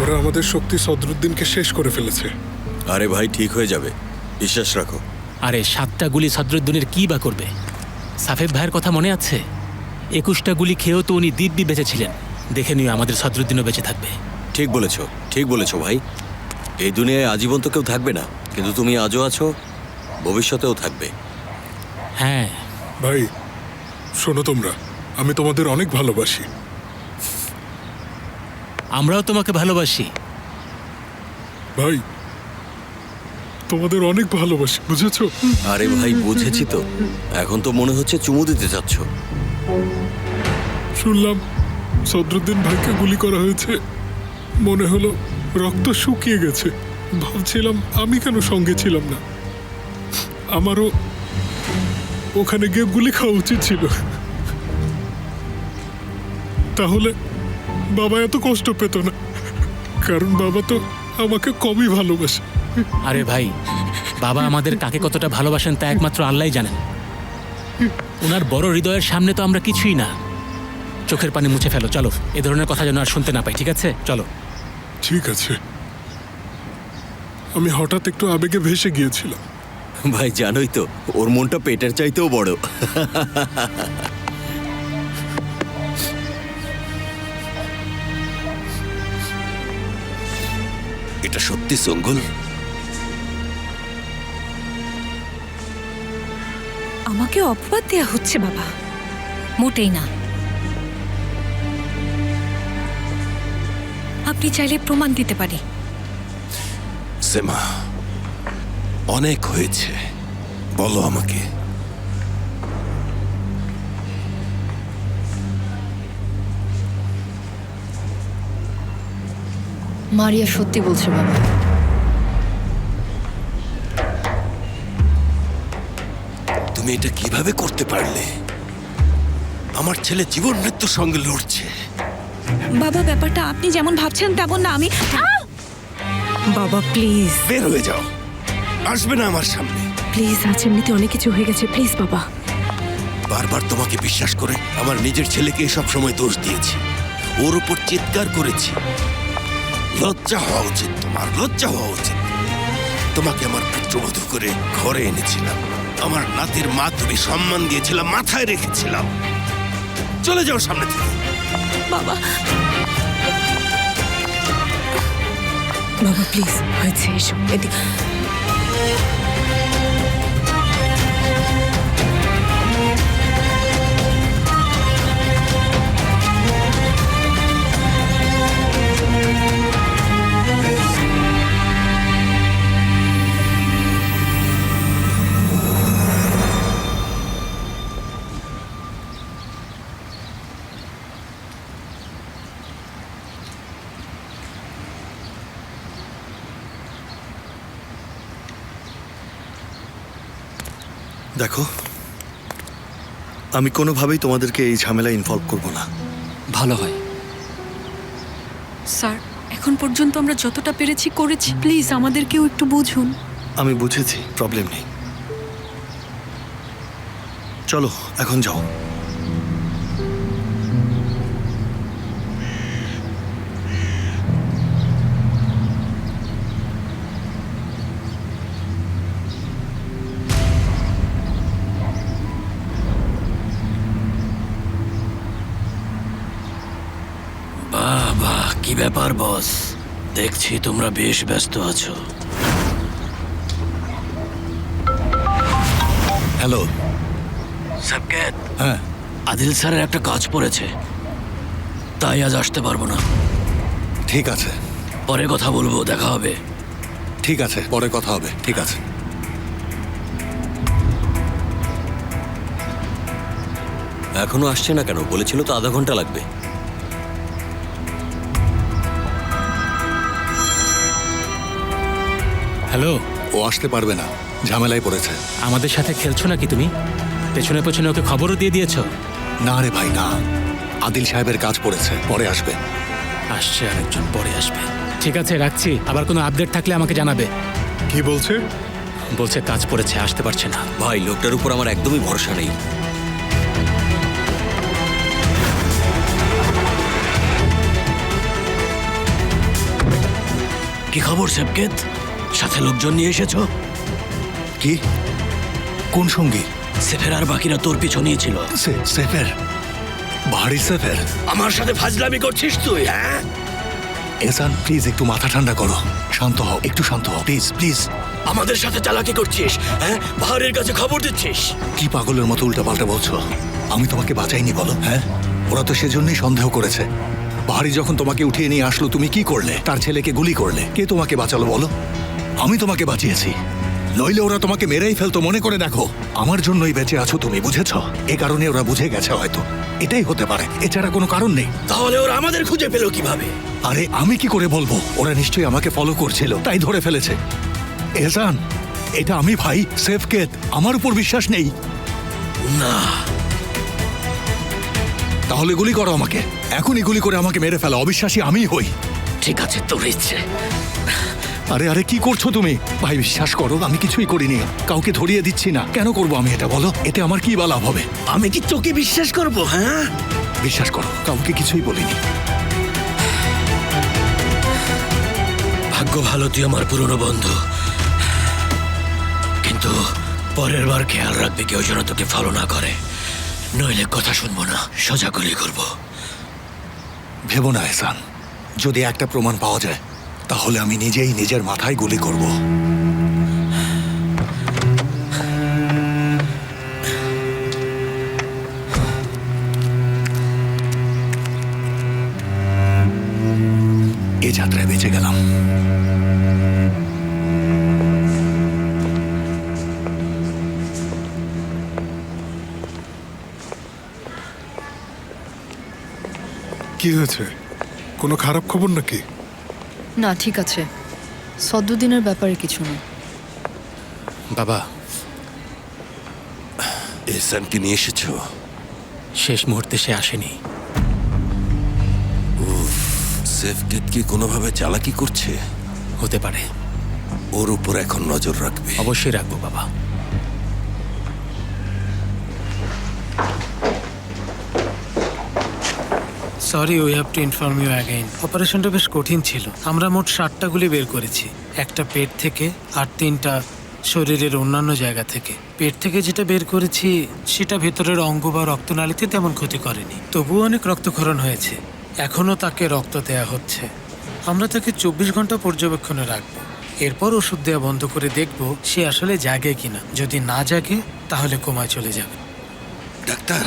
ওরা আমাদের শক্তি সদরুদ্দিনকে শেষ করে ফেলেছে। আরে ভাই, ঠিক হয়ে যাবে, বিশ্বাস রাখো। আরে 7টা গুলি সদরুদ্দিনের কি বা করবে? সাফেদ ভাইয়ের কথা মনে আছে? 21টা গুলি খেয়েও তো উনি দিব্যি বেঁচেছিলেন। দেখে নিও, আমাদের সদরুদ্দিনও বেঁচে থাকবে। ঠিক বলেছো, ঠিক বলেছো ভাই। এই দুনিয়ায় আজীবন তো কেউ থাকবে না, কিন্তু তুমি আজও আছো, ভবিষ্যতেও থাকবে। হ্যাঁ ভাই শোনো, তোমরা, আমি তোমাদের অনেক ভালোবাসি। আমরাও তোমাকে ভালোবাসি। ভাই তোমাদের অনেক ভালোবাসি, বুঝেছো? আরে ভাই, বুঝেছি তো। এখন তো মনে হচ্ছে চুমু দিতে চাচ্ছ। শুনলাম সদরুদ্দিন ভাইকে গুলি করা হয়েছে, মনে হলো রক্ত শুকিয়ে গেছে। ভাবছিলাম আমি কেন সঙ্গে ছিলাম না, আমারও ওখানে গিয়ে গুলি খাওয়া উচিত ছিল। তাহলে বাবা এত কষ্ট পেত না, কারণ বাবা তো আমাকে কমই ভালোবাসে। আরে ভাই, বাবা আমাদের কাকে কতটা ভালোবাসেন তা একমাত্র আল্লাহই জানেন। ওনার বড় হৃদয়ের সামনে তো আমরা কিছুই না। চোখের পানি মুছে ফেলো, চলো। এ ধরনের কথা যেন আর শুনতে না পাই, ঠিক আছে? চলো। ঠিক আছে, আমি হঠাৎ একটু আবেগে ভেসে গিয়েছিলাম। ভাই জানোই তো, ওর মনটা পেটের চাইতেও বড়। এটা সত্যি সঙ্গল? আমাকে অপবাদ দেয়া হচ্ছে বাবা? মোটেই না। আপনি চাইলে প্রমাণ দিতে পারি। সেমা, অনেক হয়েছে, বলো আমাকে। মারিয়া সত্যি বলছে বাবা। তুমি এটা কিভাবে করতে পারলে? আমার ছেলে জীবন মৃত্যুর সঙ্গে লড়ছে। বাবা, ব্যাপারটা আপনি যেমন ভাবছেন তেমন না। আমি বাবা প্লিজ, বের হয়ে যাও, আসবে না আমার সামনে। প্লিজ। আজ এমনিতে অনেক কিছু হয়ে গেছে, প্লিজ বাবা। বারবার তোমাকে বিশ্বাস করে আমার নিজের ছেলেকে সব সময় দোষ দিয়েছি, ওর উপর চিৎকার করেছি। লজ্জা হওয়া উচিত, তোমার লজ্জা হওয়া উচিত। তোমাকে আমার পুত্রবধূ করে ঘরে এনেছিলাম, আমার নাতির মা তুমি সম্মান দিয়েছিলাম, মাথায় রেখেছিলাম। চলে যাও সামনে থেকে। বাবা, বাবা প্লিজ, হয়েছে এসব, এদিকে। দেখো, আমি কোনোভাবেই তোমাদেরকে এই ঝামেলায় ইনভলভ করব না। ভালো হয়। স্যার, এখন পর্যন্ত আমরা যতটা পেরেছি করেছি, প্লিজ আমাদেরকেও একটু বুঝুন। আমি বুঝেছি, প্রবলেম নেই। চলো এখন যাও। বাবা, কি ব্যাপার বস? দেখছি তোমরা বেশ ব্যস্ত আছো। হ্যালো সাবকেত, হ্যাঁ, আদিল স্যারের একটা কাজ পড়েছে, তাই আজ আসতে পারবো না। ঠিক আছে, পরে কথা বলবো, দেখা হবে। ঠিক আছে, পরে কথা হবে। ঠিক আছে। এখনো আসছে না কেন? বলেছিল তো আধা ঘন্টা লাগবে। হ্যালো। ও আসতে পারবে না, ঝামেলায় পড়েছে। আমাদের সাথে খেলছো নাকি তুমি? পেছনে পেছনে ওকে খবরও দিয়ে দিয়েছো? না রে ভাই, না। আদিল সাহেবের কাজ পড়েছে, পরে আসবে। আসছে আরেকজন, পরে আসবে। ঠিক আছে, রাখছি। আবার কোনো আপডেট থাকলে আমাকে জানাবে। কি বলছে? বলছে কাজ পড়েছে, আসতে পারছে না। ভাই, লোকটার উপর আমার একদমই ভরসা নেই। কি খবর সেবকেত? সাথে লোকজন নিয়ে এসেছো? কি? কোন সঙ্গী? সেফের আর বাকিরা তোর পিছু নিয়েছিল। সেফের? ভারী সেফের? আমার সাথে ফাজলামি করছিস তুই, হ্যাঁ? এহসান, প্লিজ একটু মাথা ঠান্ডা করো, শান্ত হও, একটু শান্ত হও, প্লিজ প্লিজ। আমাদের সাথে চালাকি করছিস, হ্যাঁ? বাহারের কাছে খবর দিচ্ছিস। কি পাগলের মতো উল্টাপাল্টা বলছো? আমি তোমাকে বাঁচাইনি বলো, হ্যাঁ? ওরা তো সেজন্যই সন্দেহ করেছে। ভারী যখন তোমাকে উঠিয়ে নিয়ে আসলো, তুমি কি করলে? তার ছেলেকে গুলি করলে। কে তোমাকে বাঁচালো বলো? আমি তোমাকে বাঁচিয়েছি। নইলে ওরা তোমাকে মেরেই ফেলতো। মনে করে দেখো, আমার জন্যই বেঁচে আছো তুমি, বুঝেছো? এ কারণে ওরা বুঝে গেছে হয়তো। এটাই হতে পারে, এছাড়া কোনো কারণ নেই। তাহলে ওরা আমাদের খুঁজে পেল কিভাবে? আরে আমি কি করে বলবো? ওরা নিশ্চয়ই আমাকে ফলো করছিল, তাই ধরে ফেলেছে। এহসান, এটা আমি ভাই, সেফকেত। আমার উপর বিশ্বাস নেই? না। তাহলে গুলি করো আমাকে, এখনই গুলি করে আমাকে মেরে ফেলো। অবিশ্বাসী আমিই হই। ঠিক আছে, তোর ইচ্ছে। আরে আরে, কি করছো তুমি? ভাই বিশ্বাস করো, আমি কিছুই করিনি, কাউকে ধরিয়ে দিচ্ছি না। কেন করব আমি এটা, বলো? এতে আমার কি বা লাভ হবে? আমি কি তোকে বিশ্বাস করব, হ্যাঁ? বিশ্বাস করো, কাউকে কিছুই বলিনি। ভাগ্য ভালো, তুই আমার পুরনো বন্ধু। কিন্তু পরের বার খেয়াল রাখবি কেউ যেন তোকে ফলো না করে, নইলে কথা শুনবো না, সোজা গুলি করবো। ভেবো না এহসান, যদি একটা প্রমাণ পাওয়া যায় তাহলে আমি নিজেই নিজের মাথায় গুলি করব। এ যাত্রায় বেঁচে গেলাম। কি হয়েছে? কোনো খারাপ খবর নাকি? না, ঠিক আছে। সদ্যদিনের ব্যাপারে কিছু না। বাবা, এহসানকে নিয়ে এসেছো? শেষ মুহূর্তে সে আসেনি। সেফকেত কি কোনোভাবে চালাকি করছে? হতে পারে। ওর উপর এখন নজর রাখবে। অবশ্যই রাখবো বাবা। Sorry, we have to inform you again. অপারেশনটা বেশ কঠিন ছিল। আমরা মোট 60টা গুলি বের করেছি, একটা পেট থেকে আর 3টা শরীরের অন্যান্য জায়গা থেকে। পেট থেকে যেটা বের করেছি সেটা ভেতরের অঙ্গ বা রক্তনালীতে তেমন ক্ষতি করেনি, তবুও অনেক রক্তক্ষরণ হয়েছে। এখনও তাকে রক্ত দেয়া হচ্ছে। আমরা তাকে 24 ঘন্টা পর্যবেক্ষণে রাখবো। এরপর ওষুধ দেওয়া বন্ধ করে দেখব সে আসলে জাগে কিনা। যদি না জাগে তাহলে কোমায় চলে যাবে। ডাক্তার,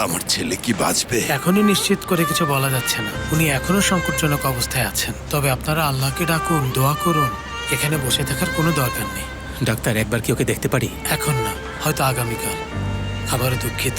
আমার ছেলে কি বাঁচবে? এখনই নিশ্চিত করে কিছু বলা যাচ্ছে না। উনি এখনো সংকটজনক অবস্থায় আছেন। তবে আপনারা আল্লাহকে ডাকুন, দোয়া করুন। এখানে বসে থাকার কোনো দরকার নেই। ডাক্তার, একবার কি ওকে দেখতে পারি? এখন না, হয়তো আগামীকাল। আবারও দুঃখিত।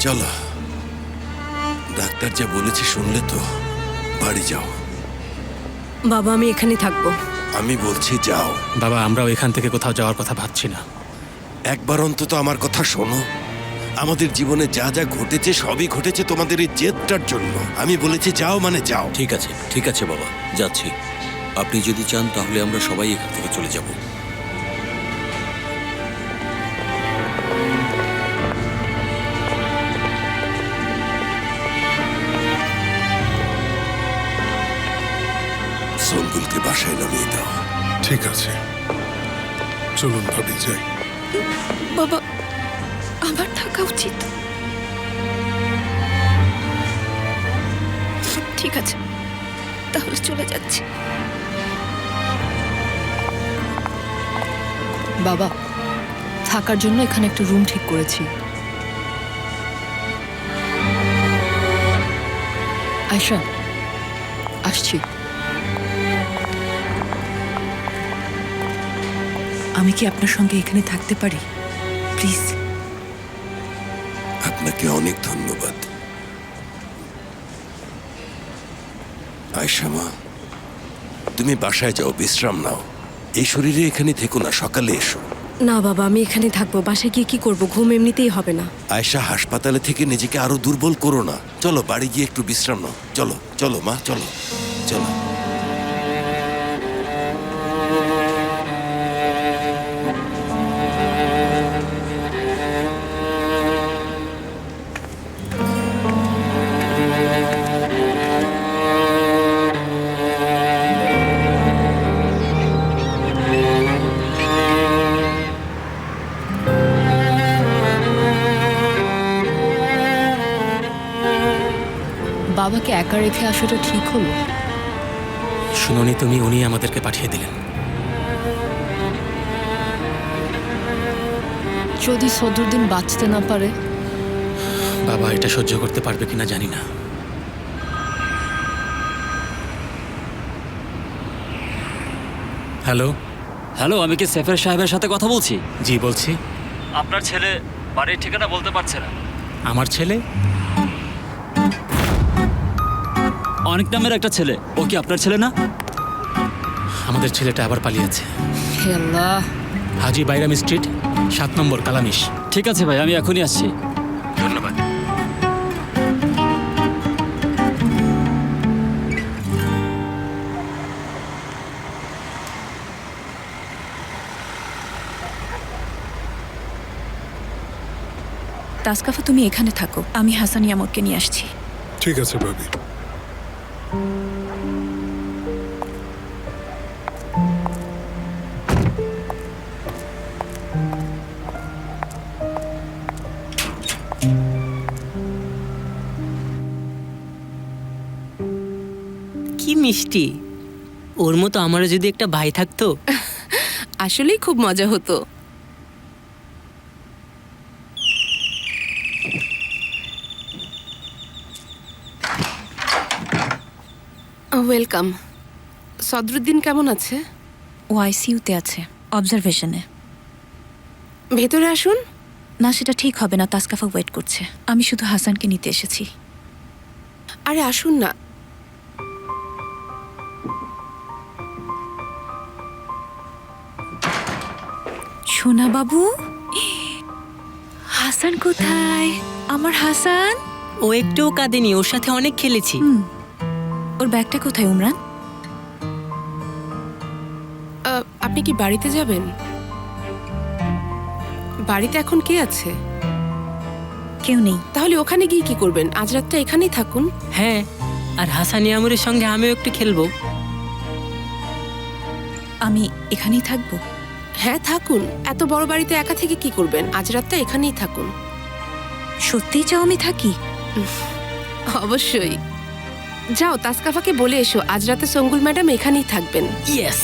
চলো, ডাক্তার যা বলেছে শুনলে তো। বাড়ি যাও। বাবা, আমি এখানে থাকবো। আমি বলছি যাও। বাবা, আমরাও এখান থেকে কোথাও যাওয়ার কথা ভাবছি না। একবার অন্তত আমার কথা শোনো। আমাদের জীবনে যা যা ঘটেছে সবই ঘটেছে তোমাদের এই জেদটার জন্য। আমি বলেছি যাও মানে যাও। ঠিক আছে বাবা, যাচ্ছি। আপনি যদি চান তাহলে আমরা সবাই এখান থেকে চলে যাব। সঙ্গুলকে বাসায় নামিয়ে দাও। ঠিক আছে, চলুন ভাবি যাই। বাবা, আমার থাকা উচিত। ঠিক আছে, তাহলে চলে যাচ্ছি। বাবা, থাকার জন্য এখানে একটা রুম ঠিক করেছি। আয়শা, আসছি। আমি কি আপনার সঙ্গে এখানে থাকতে পারি প্লিজ? আপনাকে অনেক ধন্যবাদ। আয়শা মা, তুমি বাসায় যাও, বিশ্রাম নাও। এই শরীরে এখানে থেকো না, সকালে এসো। না বাবা, আমি এখানে থাকবো। বাসায় গিয়ে কি করব? ঘুম এমনিতেই হবে না। আয়শা, হাসপাতালে থেকে নিজেকে আরো দুর্বল করো না। চলো বাড়ি গিয়ে একটু বিশ্রাম নাও। চলো চলো মা, চলো চলো। বাবাকে একা রেখে আসাটা ঠিক হলো? শুনোনি তুমি, উনি আমাদেরকে পাঠিয়ে দিলেন। যদি সদরুদ্দিন বাঁচতে না পারে? বাবা এটা সহ্য করতে পারবে কিনা জানি না। হ্যালো। হ্যালো, আমি কি সেফের সাহেবের সাথে কথা বলছি? জি বলছি। আপনার ছেলে বাড়ির ঠিকানা বলতে পারছে না। আমার ছেলে? অনেক নামের একটা ছেলে, ও কি আপনার ছেলে না? আমাদের ছেলেটা আবার পালিয়েছে। হে আল্লাহ। হাজি বাইরাম স্ট্রিট 7 নম্বর কালামিশ। ঠিক আছে ভাই, আমি এখনই আসছি। ধন্যবাদ। তাসকাফা তুমি এখানে থাকো, আমি হাসান ইয়ামতকে নিয়ে আসছি। ঠিক আছে ভাবি। কি মিষ্টি! ওর মতো আমারও যদি একটা ভাই থাকতো। আসলেই খুব মজা হতো। ওয়েলকাম। সদরুদ্দিন কেমন আছে? ও আইসিইউতে আছে, অবজারভেশনে। ভেতরে আসুন। না, সেটা ঠিক হবে না, তাসকাফা ওয়েট করছে। আমি শুধু হাসানকে নিতে এসেছি। আরে আসুন না। সোনা বাবু, হাসান কোথায়? আমার হাসান। ও একটুও কাঁদেনি, ওর সাথে অনেক খেলেছি। ওর ব্যাগটা কোথায় উমরান? আপনি কি বাড়িতে যাবেন? বাড়িতে এখন কে আছে? কেউ নেই। তাহলে ওখানে গিয়ে কি করবেন? আজ রাতটা এখানেই থাকুন। হ্যাঁ, আর হাসান ইয়ামুরের সঙ্গে আমিও একটু খেলবো। আমি এখানেই থাকবো। হ্যাঁ থাকুন। এত বড় বাড়িতে একা থেকে কি করবেন? আজ রাতটা এখানেই থাকুন। সত্যিই চাও আমি থাকি? অবশ্যই। যাও, তাসকাফাকে বলে এসো আজ রাতে সঙ্গুল ম্যাডাম এখানেই থাকবেন। ইয়েস।